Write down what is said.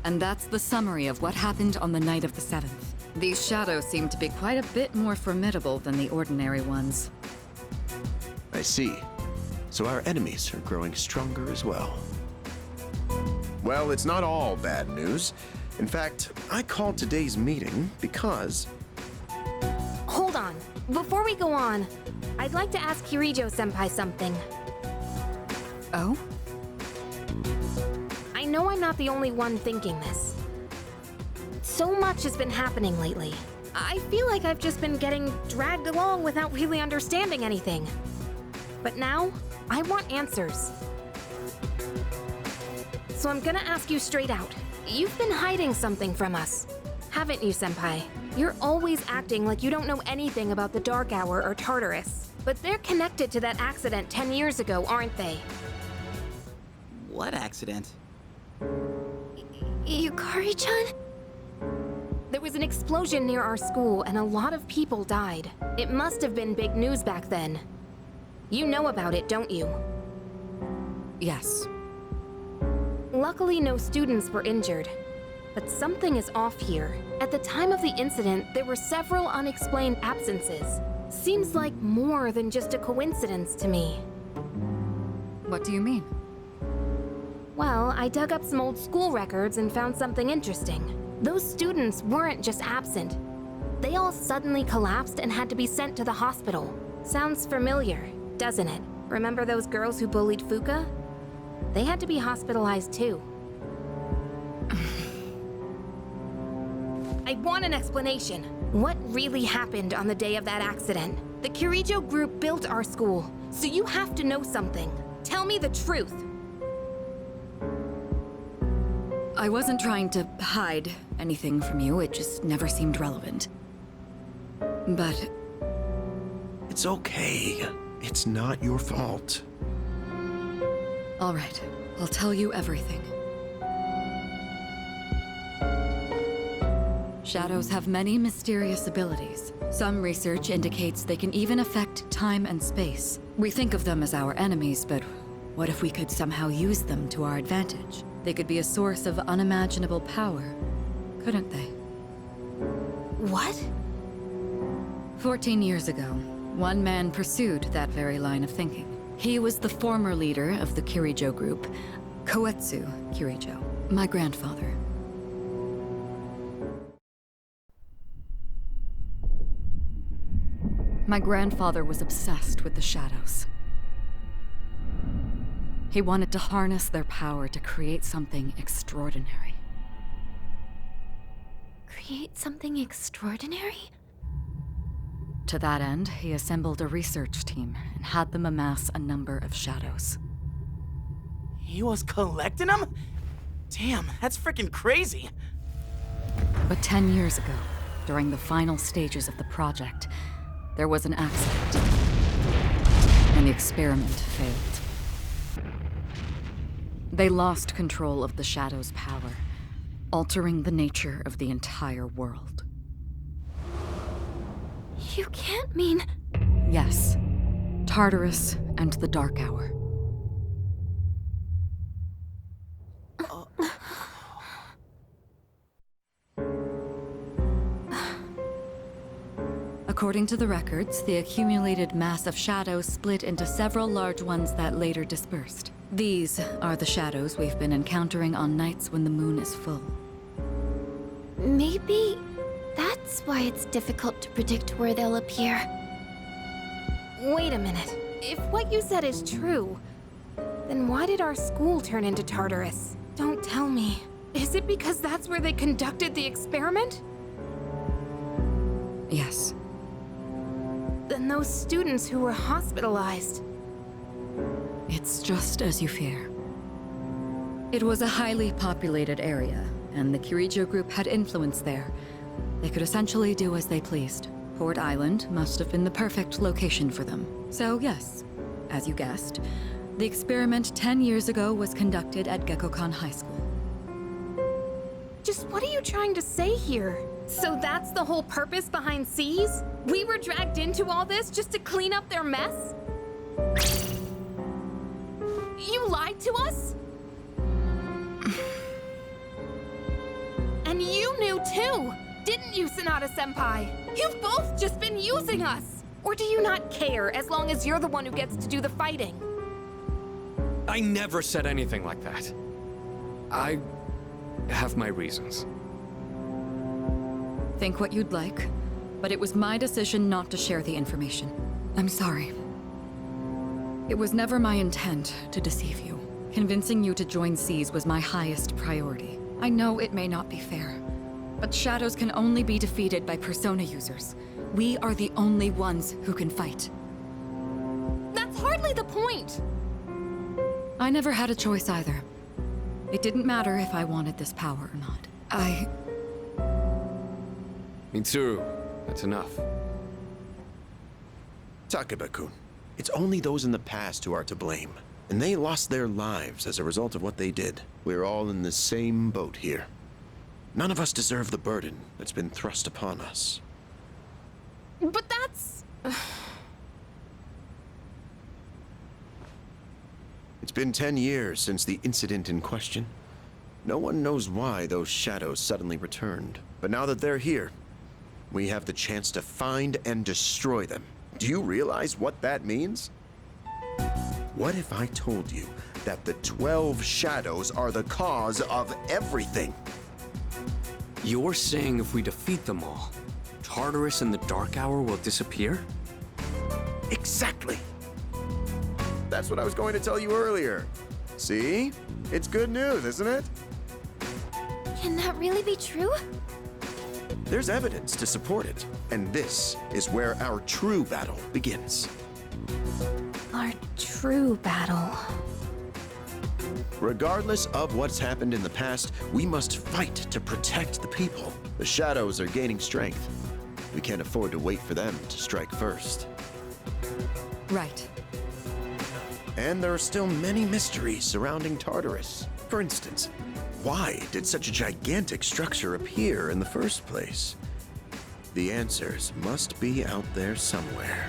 And that's the summary of what happened on the night of the 7th. These shadows seem to be quite a bit more formidable than the ordinary ones. I see. So our enemies are growing stronger as well. Well, it's not all bad news. In fact, I called today's meeting because... Hold on. Before we go on, I'd like to ask Kirijo-senpai something. Oh? I know I'm not the only one thinking this. So much has been happening lately. I feel like I've just been getting dragged along without really understanding anything. But now, I want answers. So I'm gonna ask you straight out. You've been hiding something from us, haven't you, Senpai? You're always acting like you don't know anything about the Dark Hour or Tartarus. But they're connected to that accident 10 years ago, aren't they? What accident? Yukari-chan? There was an explosion near our school and a lot of people died. It must have been big news back then. You know about it, don't you? Yes. Luckily, no students were injured. But something is off here. At the time of the incident, there were several unexplained absences. Seems like more than just a coincidence to me. What do you mean? Well, I dug up some old school records and found something interesting. Those students weren't just absent. They all suddenly collapsed and had to be sent to the hospital. Sounds familiar, doesn't it? Remember those girls who bullied Fuka? They had to be hospitalized too. I want an explanation. What really happened on the day of that accident? The Kirijo group built our school, so you have to know something. Tell me the truth. I wasn't trying to hide anything from you, it just never seemed relevant. But... It's okay. It's not your fault. all right, I'll tell you everything. Shadows have many mysterious abilities. Some research indicates they can even affect time and space. We think of them as our enemies, but what if we could somehow use them to our advantage? They could be a source of unimaginable power, couldn't they? What? 14 years ago, one man pursued that very line of thinking. He was the former leader of the Kirijo group, Koetsu Kirijo, my grandfather. My grandfather was obsessed with the shadows. He wanted to harness their power to create something extraordinary. Create something extraordinary? To that end, he assembled a research team and had them amass a number of shadows. He was collecting them? Damn, that's freaking crazy. But 10 years ago, during the final stages of the project, there was an accident, and the experiment failed. They lost control of the Shadow's power, altering the nature of the entire world. You can't mean... Yes, Tartarus and the Dark Hour. According to the records, the accumulated mass of shadows split into several large ones that later dispersed. These are the shadows we've been encountering on nights when the moon is full. Maybe that's why it's difficult to predict where they'll appear. Wait a minute. If what you said is true, then why did our school turn into Tartarus? Don't tell me. Is it because that's where they conducted the experiment? Yes. Then those students who were hospitalized... It's just as you fear. It was a highly populated area, and the Kirijo group had influence there. They could essentially do as they pleased. Port Island must have been the perfect location for them. So yes, as you guessed, the experiment 10 years ago was conducted at Gekkoukan High School. Just what are you trying to say here? So that's the whole purpose behind SEAS? We were dragged into all this just to clean up their mess? You lied to us? too! Didn't you, Sonata-senpai? You've both just been using us! Or do you not care as long as you're the one who gets to do the fighting? I never said anything like that. I have my reasons. Think what you'd like, but it was my decision not to share the information. I'm sorry. It was never my intent to deceive you. Convincing you to join SEAS was my highest priority. I know it may not be fair, but shadows can only be defeated by Persona users. We are the only ones who can fight. That's hardly the point! I never had a choice either. It didn't matter if I wanted this power or not. Mitsuru, that's enough. Takeba-kun, it's only those in the past who are to blame. And they lost their lives as a result of what they did. We're all in the same boat here. None of us deserve the burden that's been thrust upon us. But that's... It's been 10 years since the incident in question. No one knows why those shadows suddenly returned. But now that they're here, we have the chance to find and destroy them. Do you realize what that means? What if I told you that the 12 shadows are the cause of everything? You're saying if we defeat them all, Tartarus and the Dark Hour will disappear? Exactly. That's what I was going to tell you earlier. See? It's good news, isn't it? Can that really be true? There's evidence to support it, and this is where our true battle begins. Our true battle. Regardless of what's happened in the past, we must fight to protect the people. The shadows are gaining strength. We can't afford to wait for them to strike first. Right. And there are still many mysteries surrounding Tartarus. For instance, why did such a gigantic structure appear in the first place? The answers must be out there somewhere.